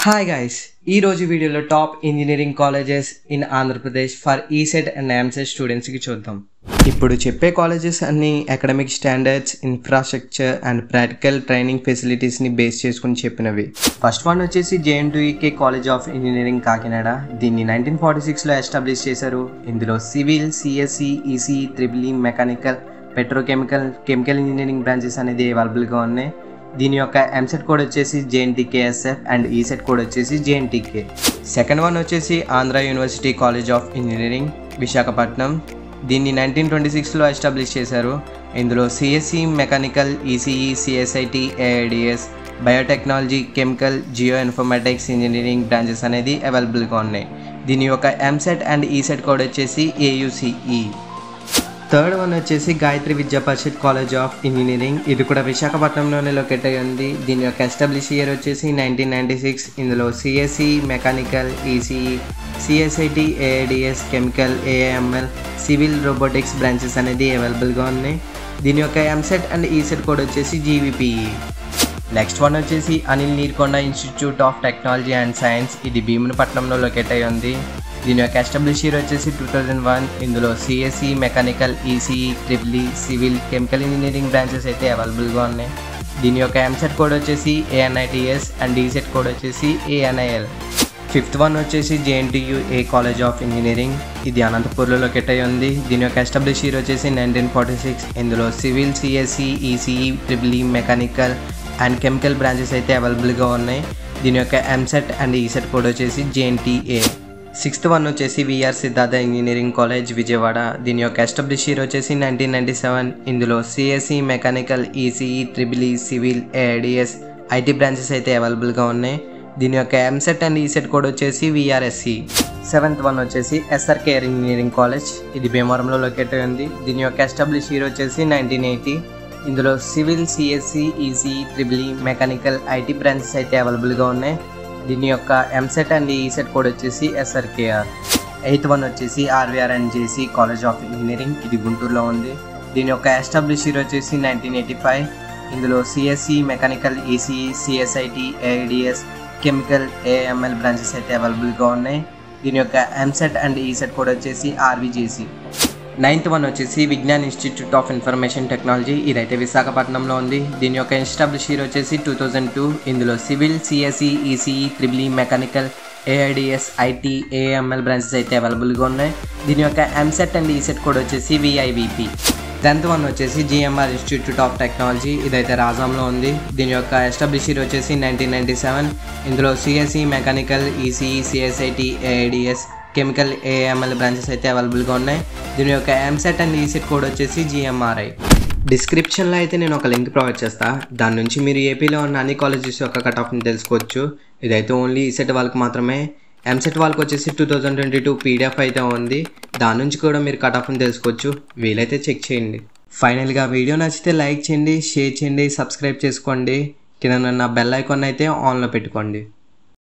Hi guys, ఈ రోజు వీడియోలో top engineering colleges in Andhra Pradesh for ECET and EAMCET స్టూడెంట్స్కి చూద్దాం. ఇప్పుడు చెప్పే కాలేజెస్ అన్ని academic standards, infrastructure and practical training ఫెసిలిటీస్ని బేస్ చేసుకుని చెప్పినవి. ఫస్ట్ వన్ వచ్చేసి JNTUK college of engineering Kakinada. దీన్ని 1946లో ఎస్టాబ్లిష్ చేశారు. ఇందులో civil, CSE, ECE, EEE, mechanical, petrochemical, chemical engineering branches అనేది అవైలబుల్గా ఉన్నాయి. దీని యొక్క ఎంసెట్ కోడ్ వచ్చేసి JNTKSF అండ్ ఈసెట్ కోడ్ వచ్చేసి JNTK. సెకండ్ వన్ వచ్చేసి Andhra university college of engineering Visakhapatnam. దీన్ని 1926లో ఎస్టాబ్లిష్ చేశారు. ఇందులో CSE, mechanical, ECE, CSIT, AIDS, biotechnology, chemical, Jio informatics engineering branches అనేది అవైలబుల్గా ఉన్నాయి. దీని యొక్క ఎంసెట్ అండ్ ఈసెట్ కోడ్ వచ్చేసి AUCE. థర్డ్ వన్ వచ్చేసి గాయత్రి విద్యా పరిషత్ కాలేజ్ ఆఫ్ ఇంజనీరింగ్. ఇది కూడా విశాఖపట్నంలోనే లొకేట్ అయ్యి ఉంది. దీని యొక్క ఎస్టాబ్లిష్ ఇయర్ వచ్చేసి 1996. ఇందులో CSE, mechanical, ECE, CSIT, AIDS, chemical, AIML, civil, robotics branches అనేది అవైలబుల్గా ఉన్నాయి. దీని యొక్క ఎంసెట్ అండ్ ఈసెట్ కోడ్ వచ్చేసి GVPE. నెక్స్ట్ వన్ వచ్చేసి Anil Neerukonda institute of technology and science. ఇది భీమునిపట్నంలో లొకేట్ అయ్యి ఉంది. దీని యొక్క ఎస్టాబ్లిష్ ఇయర్ వచ్చేసి 2001. ఇందులో CSE, mechanical, ECE, EEE, civil, chemical engineering branches అయితే అవైలబుల్గా ఉన్నాయి. దీని యొక్క ఎంసెట్ కోడ్ వచ్చేసి ANITS అండ్ ఈసెట్ కోడ్ వచ్చేసి ANIL. ఫిఫ్త్ వన్ వచ్చేసి JNTUA కాలేజ్ ఆఫ్ ఇంజనీరింగ్. ఇది అనంతపూర్లో లొకేట్ అయ్యి ఉంది. దీని యొక్క ఎస్టాబ్లిష్ ఇయర్ వచ్చేసి 1946. ఇందులో civil, CSE, ECE, EEE, mechanical and chemical branches అయితే అవైలబుల్గా ఉన్నాయి. దీని యొక్క ఎంసెట్ అండ్ ఈసెట్ కోడ్ వచ్చేసి JNTA. సిక్స్త్ వన్ వచ్చేసి VR Siddhartha engineering college Vijayawada. దీని యొక్క ఎస్టాబ్లిష్ ఇయర్ వచ్చేసి 1997. ఇందులో CSE, mechanical, ECE, EEE, civil, AIDS, IT branches అయితే అవైలబుల్గా ఉన్నాయి. దీని యొక్క ఎంసెట్ అండ్ ఈసెట్ కోడ్ వచ్చేసి VRSE. సెవెంత్ వన్ వచ్చేసి SRKR ఇంజనీరింగ్ కాలేజ్. ఇది భీమవరంలో లొకేట్ అయి ఉంది. దీని యొక్క ఎస్టాబ్లిష్ ఇయర్ వచ్చేసి 1980. ఇందులో civil, CSE, ECE, EEE, mechanical, IT branches అయితే అవైలబుల్గా ఉన్నాయి. దీని యొక్క ఎంసెట్ అండ్ ఈసెట్ కోడ్ వచ్చేసి SRKR. ఎయిత్ వన్ వచ్చేసి RVRNJC కాలేజ్ ఆఫ్ ఇంజనీరింగ్. ఇది గుంటూరులో ఉంది. దీని యొక్క ఎస్టాబ్లిష్ ఇయర్ వచ్చేసి 1985. ఇందులో CSE, mechanical, ECE, CSIT, AIDS, chemical, AIML branches అయితే అవైలబుల్గా ఉన్నాయి. దీని యొక్క ఎంసెట్ అండ్ ఈసెట్ కోడ్ వచ్చేసి RVJC. నైన్త్ వన్ వచ్చేసి Vignan Institute of Information Technology. ఇదైతే విశాఖపట్నంలో ఉంది. దీని యొక్క ఎస్టాబ్లిష్ ఇయర్ వచ్చేసి 2002. ఇందులో civil, CSE, ECE, EEE, mechanical, AIDS, IT, AIML branches అయితే అవైలబుల్గా ఉన్నాయి. దీని యొక్క ఎంసెట్ అండ్ ఈసెట్ కోడ్ వచ్చేసి VIVP. 10th వన్ వచ్చేసి GMR ఇన్స్టిట్యూట్ ఆఫ్ టెక్నాలజీ. ఇదైతే రాజాంలో ఉంది. దీని యొక్క ఎస్టాబ్లిష్ ఇయర్ వచ్చేసి 1997. ఇందులో CSE, mechanical, ECE, CSIT, AIDS, chemical, AIML branches అయితే అవైలబుల్గా ఉన్నాయి. దీని యొక్క ఎంసెట్ అండ్ ఈసెట్ కోడ్ వచ్చేసి GMRI. డిస్క్రిప్షన్లో అయితే నేను ఒక లింక్ ప్రొవైడ్ చేస్తాను. దాని నుంచి మీరు ఏపీలో ఉన్న అన్ని కాలేజెస్ యొక్క కట్ ఆఫ్ని తెలుసుకోవచ్చు. ఇదైతే ఓన్లీ ఈసెట్ వాళ్ళకి మాత్రమే. ఎంసెట్ వాళ్ళకి వచ్చేసి 2022 PDF అయితే ఉంది. దాని నుంచి కూడా మీరు కట్ ఆఫ్ని తెలుసుకోవచ్చు. వీలైతే చెక్ చేయండి. ఫైనల్గా వీడియో నచ్చితే లైక్ చేయండి, షేర్ చేయండి, సబ్స్క్రైబ్ చేసుకోండి. కింద ఉన్న బెల్ ఐకాన్ అయితే ఆన్లో పెట్టుకోండి.